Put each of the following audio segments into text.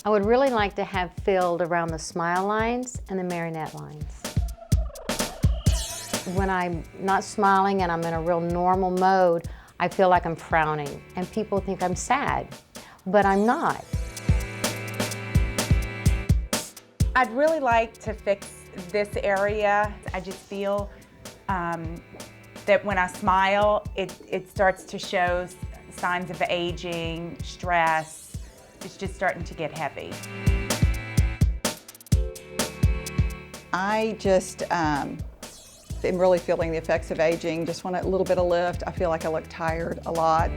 I would really like to have filled around the smile lines and the marionette lines. When I'm not smiling and I'm in a real normal mode, I feel like I'm frowning, and people think I'm sad, but I'm not. I'd really like to fix this area. I just feel that when I smile, it starts to show signs of aging, stress. It's just starting to get heavy. I just am really feeling the effects of aging. Just want a little bit of lift. I feel like I look tired a lot.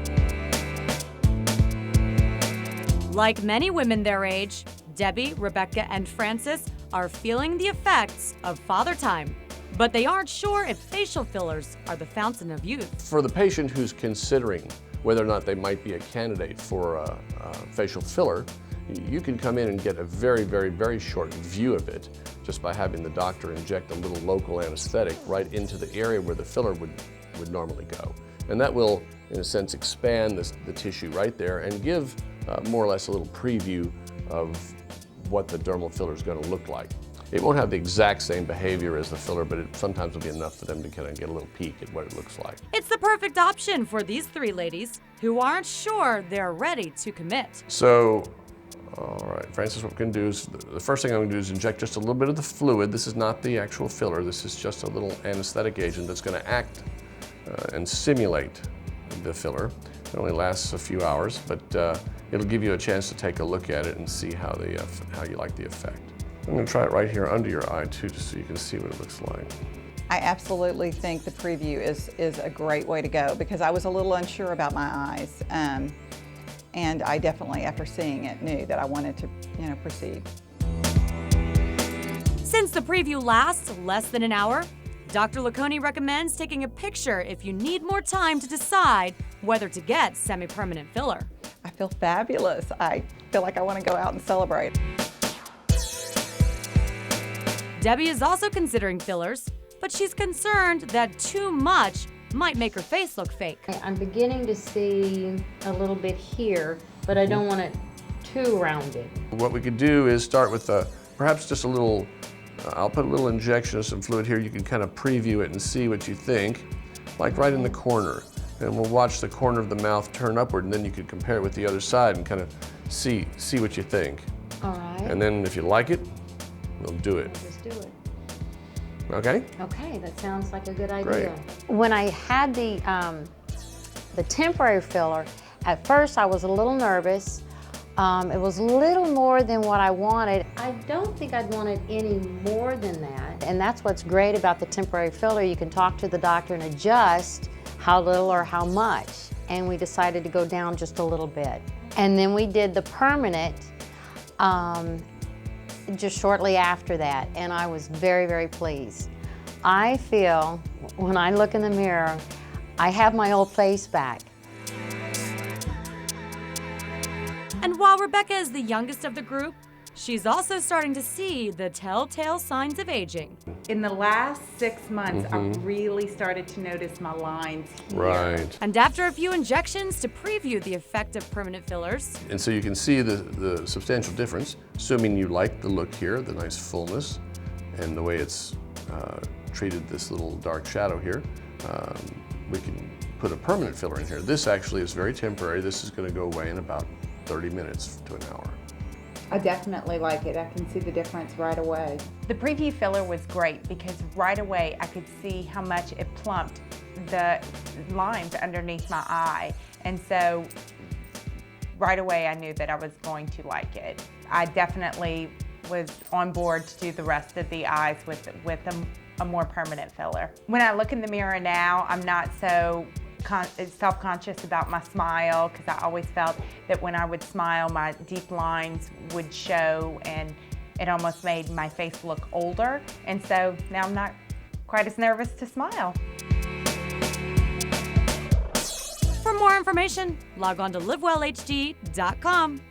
Like many women their age, Debbie, Rebecca, and Frances are feeling the effects of father time. But they aren't sure if facial fillers are the fountain of youth. For the patient who's considering whether or not they might be a candidate for a facial filler, you can come in and get a very, very, very short view of it just by having the doctor inject a little local anesthetic right into the area where the filler would normally go. And that will, in a sense, expand the tissue right there and give more or less a little preview of what the dermal filler is going to look like. It won't have the exact same behavior as the filler, but it sometimes will be enough for them to kind of get a little peek at what it looks like. It's the perfect option for these three ladies who aren't sure they're ready to commit. So, all right, Frances, what we're going to do is, the first thing I'm going to do is inject just a little bit of the fluid. This is not the actual filler. This is just a little anesthetic agent that's going to act and simulate the filler. It only lasts a few hours, but it'll give you a chance to take a look at it and see how you like the effect. I'm going to try it right here under your eye too, just so you can see what it looks like. I absolutely think the preview is a great way to go, because I was a little unsure about my eyes. And I definitely, after seeing it, knew that I wanted to, proceed. Since the preview lasts less than an hour, Dr. Laconi recommends taking a picture if you need more time to decide whether to get semi-permanent filler. I feel fabulous. I feel like I want to go out and celebrate. Debbie is also considering fillers, but she's concerned that too much might make her face look fake. I'm beginning to see a little bit here, but I don't want it too rounded. What we could do is start with perhaps just a little, I'll put a little injection of some fluid here. You can kind of preview it and see what you think, like right in the corner. And we'll watch the corner of the mouth turn upward, and then you could compare it with the other side and kind of see what you think. All right. And then if you like it, we'll do it. Just do it. Okay? Okay, that sounds like a good idea. Great. When I had the temporary filler, at first I was a little nervous. It was a little more than what I wanted. I don't think I'd want it any more than that. And that's what's great about the temporary filler. You can talk to the doctor and adjust how little or how much. And we decided to go down just a little bit. And then we did the permanent just shortly after that, and I was very, very pleased. I feel, when I look in the mirror, I have my old face back. And while Rebecca is the youngest of the group, she's also starting to see the telltale signs of aging. In the last 6 months, I really started to notice my lines here. Right. And after a few injections to preview the effect of permanent fillers, And so you can see the substantial difference, assuming you like the look here, the nice fullness, and the way it's treated this little dark shadow here. We can put a permanent filler in here. This actually is very temporary. This is going to go away in about 30 minutes to an hour. I definitely like it. I can see the difference right away. The preview filler was great because right away I could see how much it plumped the lines underneath my eye. And so right away I knew that I was going to like it. I definitely was on board to do the rest of the eyes with a more permanent filler. When I look in the mirror now, I'm not so self-conscious about my smile, because I always felt that when I would smile, my deep lines would show and it almost made my face look older. And so now I'm not quite as nervous to smile. for more information, log on to livewellhd.com.